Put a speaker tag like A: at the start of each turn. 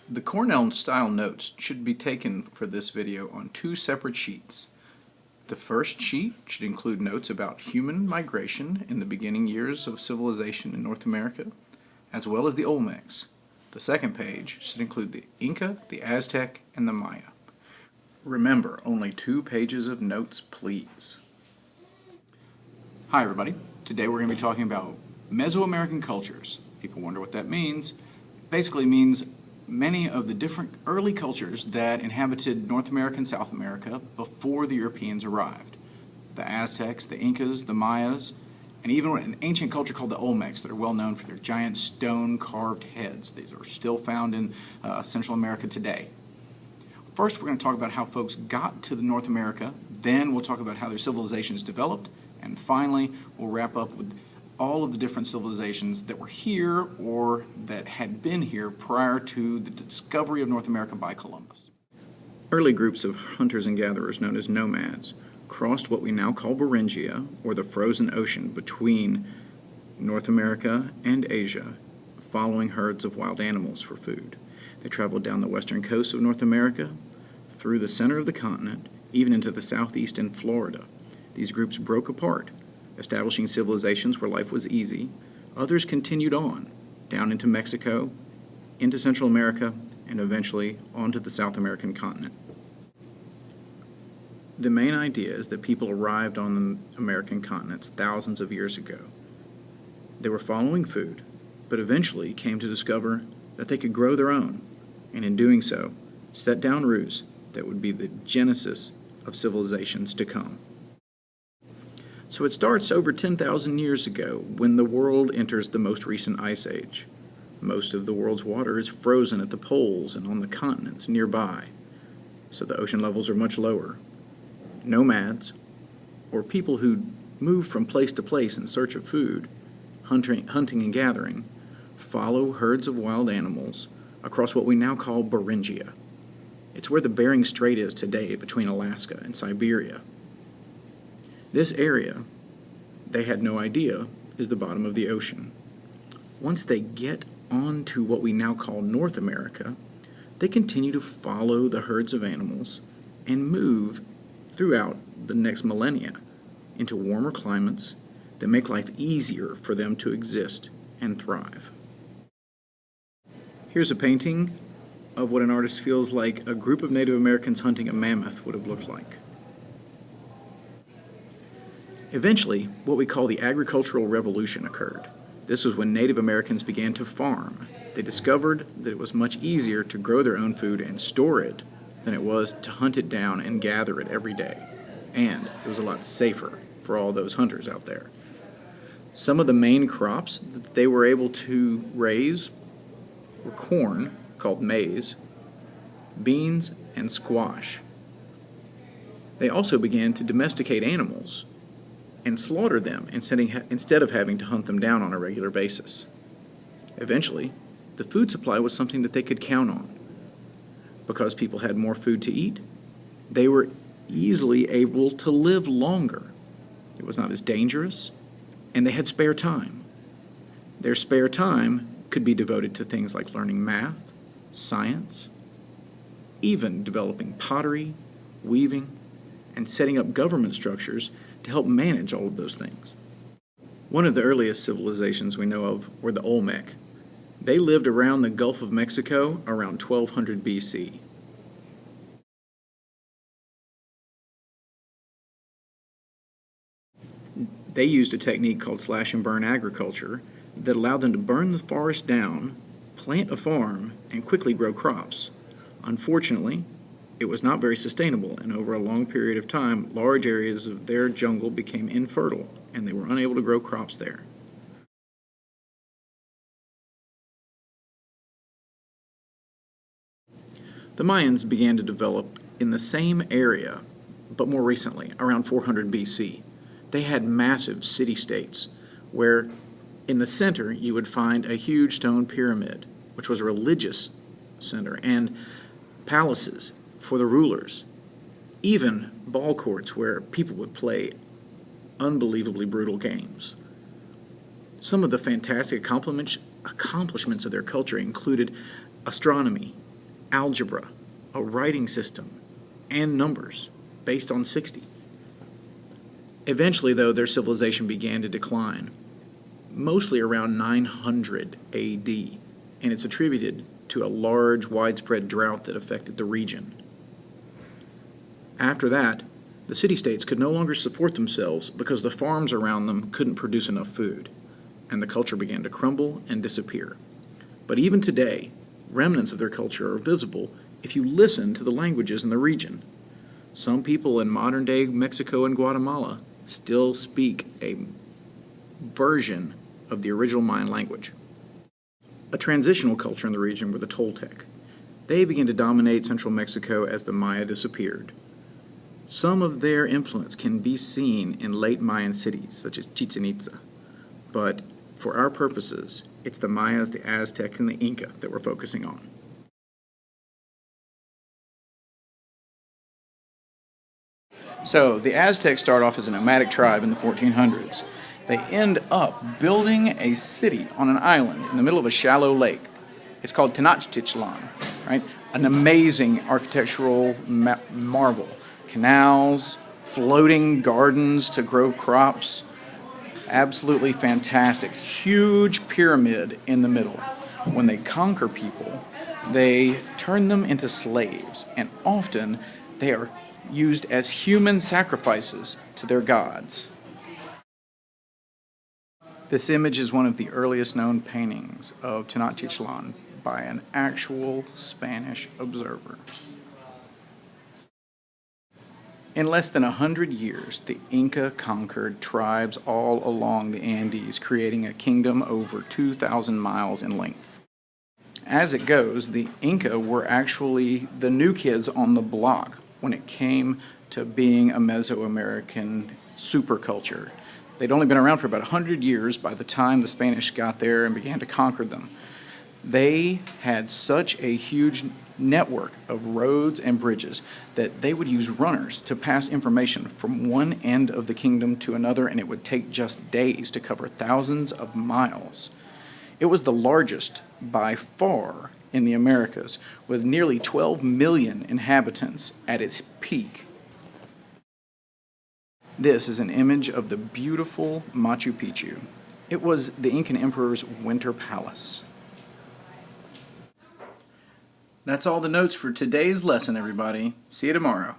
A: The Cornell-style notes should be taken for this video on two separate sheets. The first sheet should include notes about human migration in the beginning years of civilization in North America, as well as the Olmecs. The second page should include the Inca, the Aztec, and the Maya. Remember, only 2 pages of notes, please. Hi everybody. Today we're going to be talking about Meso-American cultures. People wonder what that means. It basically means many of the different early cultures that inhabited North America and South America before the Europeans arrived. The Aztecs, the Incas, the Mayas, and even an ancient culture called the Olmecs that are well known for their giant stone-carved heads. These are still found in Central America today. First, we're going to talk about how folks got to North America, then we'll talk about how their civilizations developed, and finally, we'll wrap up with all of the different civilizations that were here or that had been here prior to the discovery of North America by Columbus. Early groups of hunters and gatherers known as nomads crossed what we now call Beringia, or the frozen ocean between North America and Asia, following herds of wild animals for food. They traveled down the western coast of North America, through the center of the continent, even into the southeast and Florida. These groups broke apart, establishing civilizations where life was easy. Others continued on, down into Mexico, into Central America, and eventually onto the South American continent. The main idea is that people arrived on the American continents thousands of years ago. They were following food, but eventually came to discover that they could grow their own, and in doing so, set down roots that would be the genesis of civilizations to come. So it starts over 10,000 years ago when the world enters the most recent ice age. Most of the world's water is frozen at the poles and on the continents nearby, so the ocean levels are much lower. Nomads, or people who move from place to place in search of food, hunting and gathering, follow herds of wild animals across what we now call Beringia. It's where the Bering Strait is today between Alaska and Siberia. This area, they had no idea, is the bottom of the ocean. Once they get onto what we now call North America, they continue to follow the herds of animals and move throughout the next millennia into warmer climates that make life easier for them to exist and thrive. Here's a painting of what an artist feels like a group of Native Americans hunting a mammoth would have looked like. Eventually, what we call the agricultural revolution occurred. This was when Native Americans began to farm. They discovered that it was much easier to grow their own food and store it than it was to hunt it down and gather it every day. And it was a lot safer for all those hunters out there. Some of the main crops that they were able to raise were corn, called maize, beans, and squash. They also began to domesticate animals and slaughter them instead of having to hunt them down on a regular basis. Eventually, the food supply was something that they could count on. Because people had more food to eat, they were easily able to live longer. It was not as dangerous, and they had spare time. Their spare time could be devoted to things like learning math, science, even developing pottery, weaving, and setting up government structures to help manage all of those things. One of the earliest civilizations we know of were the Olmec. They lived around the Gulf of Mexico around 1200 BC. They used a technique called slash and burn agriculture that allowed them to burn the forest down, plant a farm, and quickly grow crops. Unfortunately, it was not very sustainable, and over a long period of time, large areas of their jungle became infertile, and they were unable to grow crops there. The Mayans began to develop in the same area, but more recently, around 400 BC. They had massive city-states where in the center you would find a huge stone pyramid, which was a religious center, and palaces for the rulers, even ball courts where people would play unbelievably brutal games. Some of the fantastic accomplishments of their culture included astronomy, algebra, a writing system, and numbers based on 60. Eventually, though, their civilization began to decline, mostly around 900 AD, and it's attributed to a large, widespread drought that affected the region. After that, the city-states could no longer support themselves because the farms around them couldn't produce enough food, and the culture began to crumble and disappear. But even today, remnants of their culture are visible if you listen to the languages in the region. Some people in modern-day Mexico and Guatemala still speak a version of the original Mayan language. A transitional culture in the region were the Toltec. They began to dominate central Mexico as the Maya disappeared. Some of their influence can be seen in late Mayan cities, such as Chichen Itza. But for our purposes, it's the Mayas, the Aztec, and the Inca that we're focusing on. So, the Aztecs start off as a nomadic tribe in the 1400s. They end up building a city on an island in the middle of a shallow lake. It's called Tenochtitlan, right? An amazing architectural marvel. Canals, floating gardens to grow crops. Absolutely fantastic. Huge pyramid in the middle. When they conquer people, they turn them into slaves, and often they are used as human sacrifices to their gods. This image is one of the earliest known paintings of Tenochtitlan by an actual Spanish observer. In less than 100 years, the Inca conquered tribes all along the Andes, creating a kingdom over 2,000 miles in length. As it goes, the Inca were actually the new kids on the block when it came to being a Meso-American superculture. They'd only been around for about 100 years by the time the Spanish got there and began to conquer them. They had such a huge network of roads and bridges that they would use runners to pass information from one end of the kingdom to another, and it would take just days to cover thousands of miles. It was the largest by far in the Americas, with nearly 12 million inhabitants at its peak. This is an image of the beautiful Machu Picchu. It was the Incan Emperor's winter palace. That's all the notes for today's lesson, everybody. See you tomorrow.